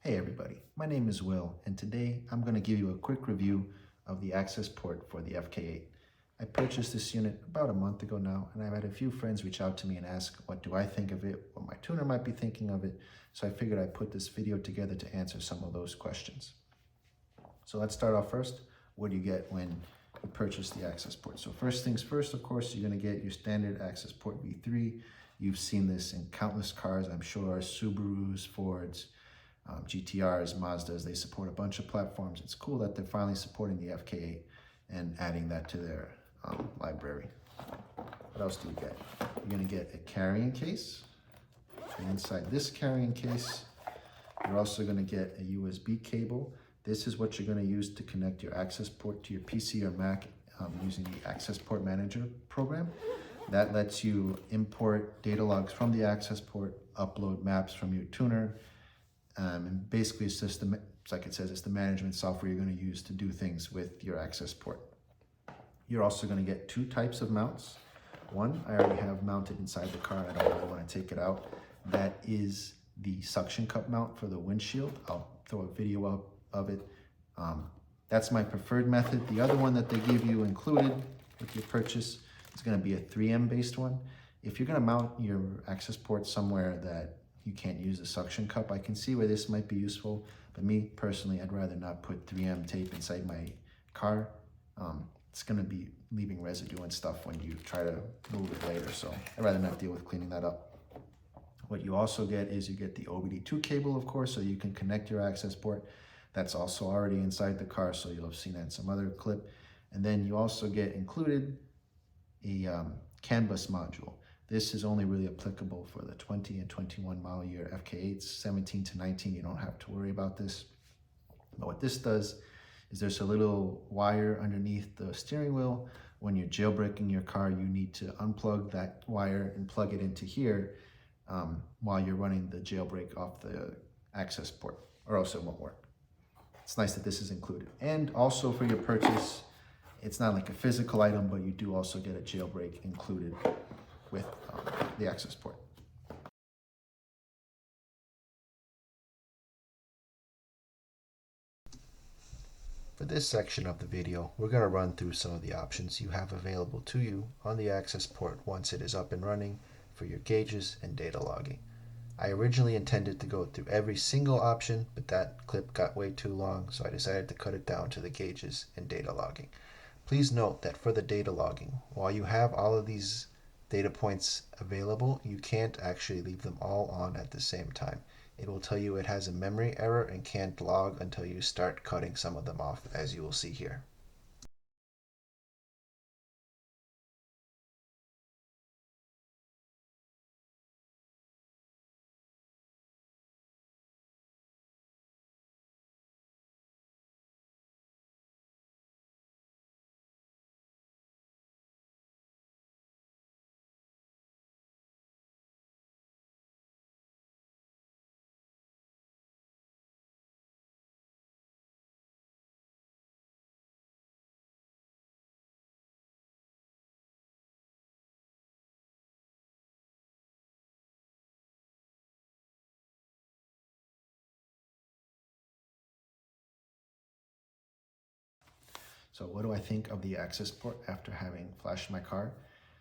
Hey everybody, my name is Will, and today I'm going to give you a quick review of the AccessPort for the FK8. I purchased this unit about a month ago now, and I've had a few friends reach out to me and ask what do I think of it, what my tuner might be thinking of it, so I figured I'd put this video together to answer some of those questions. So let's start off first. What do you get when you purchase the AccessPort? So first things first, of course, you're going to get your standard AccessPort V3. You've seen this in countless cars, I'm sure, Subarus, Fords, GTRs, Mazdas. They support a bunch of platforms. It's cool that they're finally supporting the FK8 and adding that to their library. What else do you get? You're going to get a carrying case. And inside this carrying case, you're also going to get a USB cable. This is what you're going to use to connect your AccessPort to your PC or Mac using the AccessPort Manager program. That lets you import data logs from the AccessPort, upload maps from your tuner, and basically it's just, like it says, it's the management software you're going to use to do things with your AccessPort. You're also going to get two types of mounts. One, I already have mounted inside the car. I don't really want to take it out. That is the suction cup mount for the windshield. I'll throw a video up of it. That's my preferred method. The other one that they give you included with your purchase is going to be a 3M based one. If you're going to mount your AccessPort somewhere that you can't use the suction cup, I can see where this might be useful, but me personally, I'd rather not put 3M tape inside my car. It's going to be leaving residue and stuff when you try to move it later, so I'd rather not deal with cleaning that up. What you also get is you get the OBD2 cable, of course, so you can connect your AccessPort. That's also already inside the car, so you'll have seen that in some other clip. And then you also get included a CAN bus module. This is only really applicable for the 20 and 21 model year FK8s. 17 to 19, you don't have to worry about this. But what this does is there's a little wire underneath the steering wheel. When you're jailbreaking your car, you need to unplug that wire and plug it into here while you're running the jailbreak off the AccessPort, or else it won't work. It's nice that this is included. And also for your purchase, it's not like a physical item, but you do also get a jailbreak included with the AccessPort. For this section of the video, we're going to run through some of the options you have available to you on the AccessPort once it is up and running for your gauges and data logging. I originally intended to go through every single option, but that clip got way too long, so I decided to cut it down to the gauges and data logging. Please note that for the data logging, while you have all of these data points available, you can't actually leave them all on at the same time. It will tell you it has a memory error and can't log until you start cutting some of them off, as you will see here. So what do I think of the AccessPort after having flashed my car?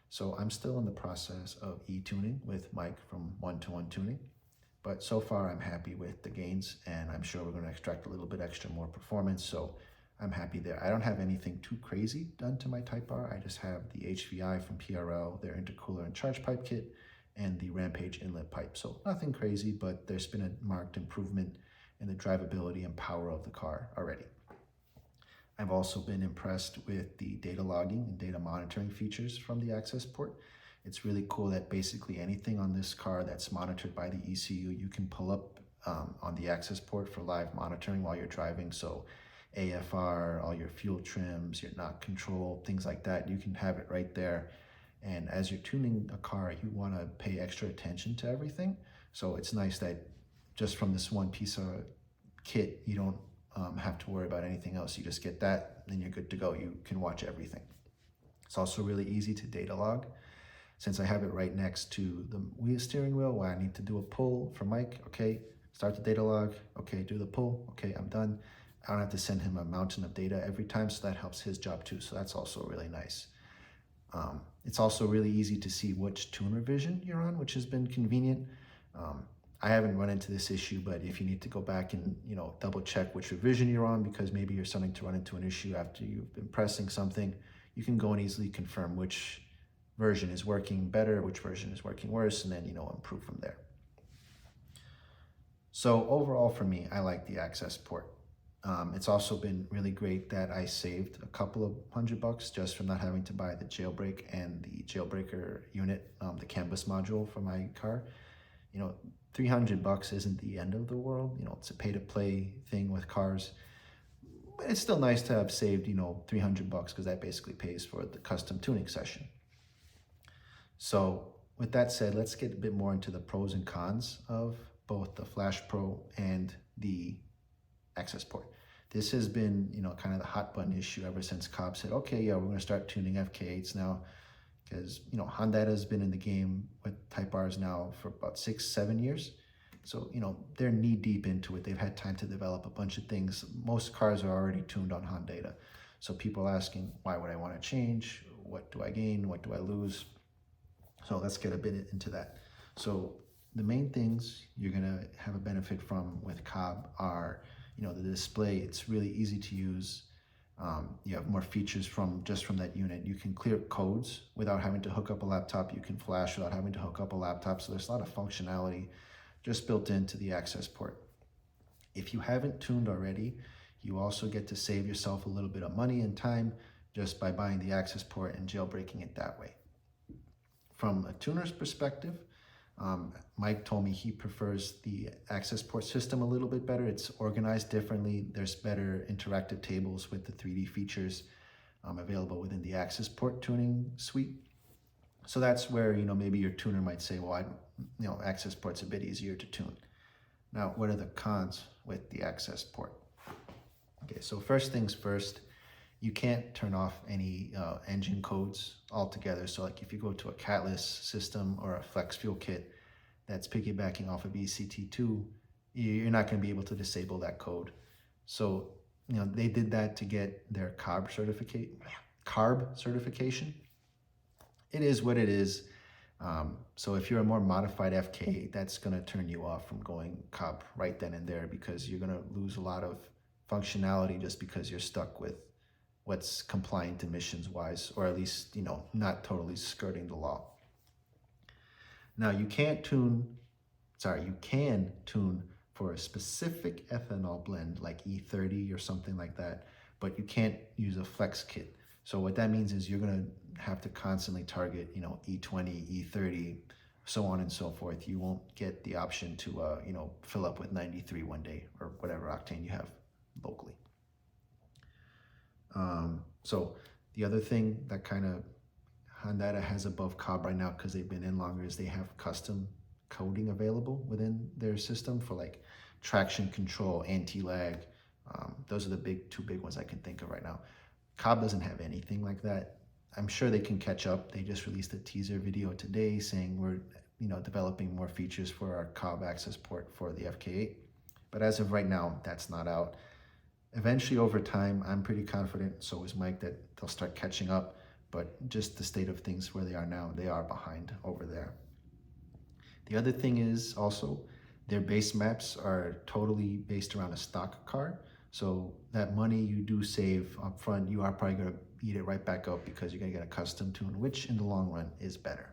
So I'm still in the process of e-tuning with Mike from One-to-One Tuning, but so far I'm happy with the gains, and I'm sure we're going to extract a little bit extra more performance, so I'm happy there. I don't have anything too crazy done to my Type R. I just have the HVI from PRL, their intercooler and charge pipe kit, and the Rampage inlet pipe. So nothing crazy, but there's been a marked improvement in the drivability and power of the car already. I've also been impressed with the data logging and data monitoring features from the AccessPort. It's really cool that basically anything on this car that's monitored by the ECU, you can pull up on the AccessPort for live monitoring while you're driving. So AFR, all your fuel trims, your knock control, things like that, you can have it right there. And as you're tuning a car, you want to pay extra attention to everything. So it's nice that just from this one piece of kit, you don't have to worry about anything else. You just get that and you're good to go. You can watch everything. It's also really easy to data log. Since I have it right next to the steering wheel where I need to do a pull for Mike, okay, start the data log, okay, do the pull, okay, I'm done. I don't have to send him a mountain of data every time, so that helps his job too. So that's also really nice. It's also really easy to see which tuner version you're on, which has been convenient. Um, I haven't run into this issue, but if you need to go back and double check which revision you're on, because maybe you're starting to run into an issue after you've been pressing something, you can go and easily confirm which version is working better, which version is working worse, and then improve from there. So overall for me, I like the AccessPort. It's also been really great that I saved a couple of $100 just from not having to buy the jailbreak and the jailbreaker unit, the canvas module for my car. $300 isn't the end of the world. It's a pay-to-play thing with cars. But it's still nice to have saved, $300 because that basically pays for the custom tuning session. So with that said, let's get a bit more into the pros and cons of both the FlashPro and the AccessPort. This has been, kind of the hot button issue ever since Cobb said, okay, yeah, we're going to start tuning FK8s now, because, Hondata has been in the game with Type Rs now for about 6-7 years. So, they're knee deep into it. They've had time to develop a bunch of things. Most cars are already tuned on Hondata. So people are asking, why would I want to change? What do I gain? What do I lose? So let's get a bit into that. So the main things you're going to have a benefit from with Cobb are, the display. It's really easy to use. You have more features from that unit. You can clear codes without having to hook up a laptop. You can flash without having to hook up a laptop. So there's a lot of functionality just built into the AccessPort. If you haven't tuned already, you also get to save yourself a little bit of money and time just by buying the AccessPort and jailbreaking it that way. From a tuner's perspective, Mike told me he prefers the AccessPort system a little bit better. It's organized differently. There's better interactive tables with the 3D features available within the AccessPort tuning suite. So that's where, maybe your tuner might say, well, AccessPort's a bit easier to tune. Now, what are the cons with the AccessPort? Okay, so first things first, you can't turn off any engine codes altogether. So like if you go to a Catalyst system or a Flex Fuel Kit that's piggybacking off of ECT2, you're not going to be able to disable that code. So, they did that to get their CARB certification. It is what it is. So if you're a more modified FK8, that's going to turn you off from going Cobb right then and there, because you're going to lose a lot of functionality just because you're stuck with what's compliant emissions wise, or at least, not totally skirting the law. Now you can tune for a specific ethanol blend like E30 or something like that, but you can't use a flex kit. So what that means is you're gonna have to constantly target, E20, E30, so on and so forth. You won't get the option to, fill up with 93 one day or whatever octane you have locally. So the other thing that kind of Hondata has above Cobb right now, because they've been in longer, is they have custom coding available within their system for like traction control, anti-lag. Those are the two big ones I can think of right now. Cobb doesn't have anything like that. I'm sure they can catch up. They just released a teaser video today saying we're developing more features for our Cobb AccessPort for the FK8. But as of right now, that's not out. Eventually, over time, I'm pretty confident, so is Mike, that they'll start catching up. But just the state of things where they are now, they are behind over there. The other thing is also their base maps are totally based around a stock car. So that money you do save up front, you are probably going to eat it right back up because you're going to get a custom tune, which in the long run is better.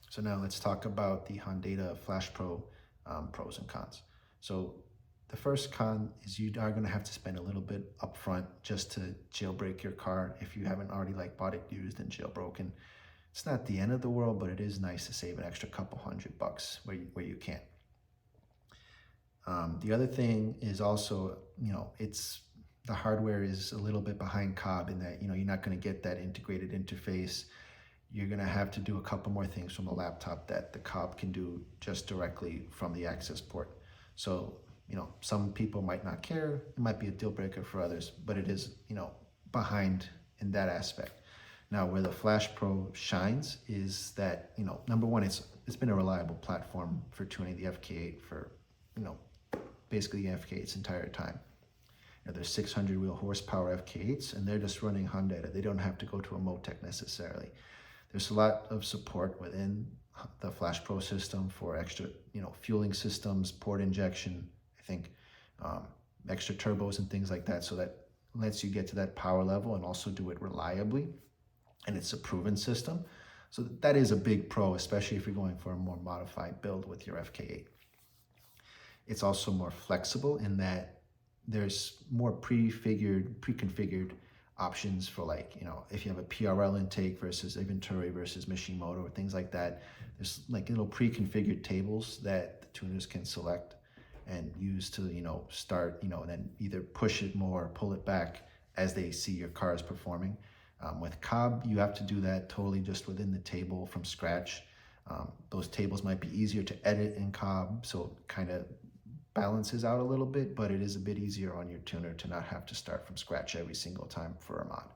So now let's talk about the Hondata FlashPro pros and cons. So the first con is you are going to have to spend a little bit upfront just to jailbreak your car if you haven't already bought it used and jailbroken. It's not the end of the world, but it is nice to save an extra couple $100 where you can. The other thing is also, the hardware is a little bit behind Cobb in that, you're not going to get that integrated interface. You're going to have to do a couple more things from the laptop that the Cobb can do just directly from the AccessPort. So, some people might not care. It might be a deal breaker for others, but it is, behind in that aspect. Now, where the FlashPro shines is that, number one, it's it's been a reliable platform for tuning the FK8 for, you know, basically the FK8's entire time. You know, there's 600 wheel horsepower FK8s, and they're just running Hondata. They don't have to go to a Motec necessarily. There's a lot of support within the FlashPro system for extra, you know, fueling systems, port injection, I think, extra turbos and things like that. So that lets you get to that power level and also do it reliably. And it's a proven system. So that is a big pro, especially if you're going for a more modified build with your FK8. It's also more flexible in that there's more pre-configured options for, like, you know, if you have a PRL intake versus a Venturi versus Mishimoto or things like that. There's like little pre-configured tables that the tuners can select and use to, you know, start, you know, and then either push it more or pull it back as they see your car is performing. With Cobb, you have to do that totally just within the table from scratch. Those tables might be easier to edit in Cobb, so it kind of balances out a little bit, but it is a bit easier on your tuner to not have to start from scratch every single time for a mod.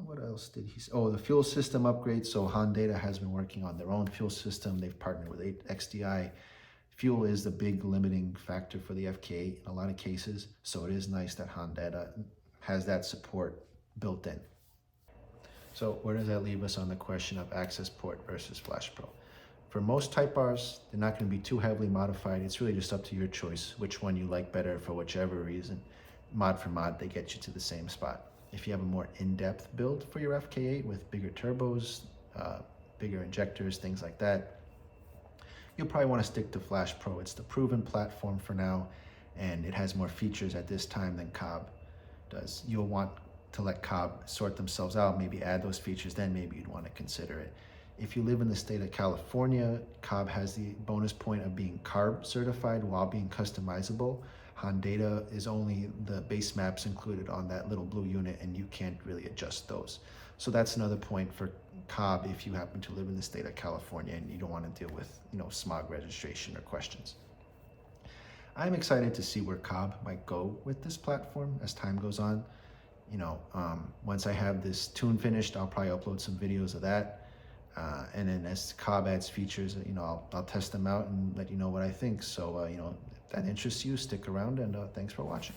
What else did he say? Oh, the fuel system upgrade. So Hondata has been working on their own fuel system. They've partnered with XDI. Fuel is the big limiting factor for the FK8 in a lot of cases, so it is nice that Hondata has that support built in. So where does that leave us on the question of AccessPort versus FlashPro? For most Type Rs, they're not going to be too heavily modified. It's really just up to your choice, which one you like better for whichever reason. Mod for mod, they get you to the same spot. If you have a more in-depth build for your FK8 with bigger turbos, bigger injectors, things like that, you'll probably want to stick to FlashPro. It's the proven platform for now, and it has more features at this time than Cobb does. You'll want to let Cobb sort themselves out, maybe add those features, then maybe you'd want to consider it. If you live in the state of California, Cobb has the bonus point of being CARB certified while being customizable. Hondata is only the base maps included on that little blue unit, and you can't really adjust those. So that's another point for Cobb if you happen to live in the state of California and you don't want to deal with, you know, smog registration or questions. I'm excited to see where Cobb might go with this platform as time goes on. You know, once I have this tune finished, I'll probably upload some videos of that. And then as Cobb adds features, you know, I'll test them out and let you know what I think. So, you know, if that interests you, stick around, and thanks for watching.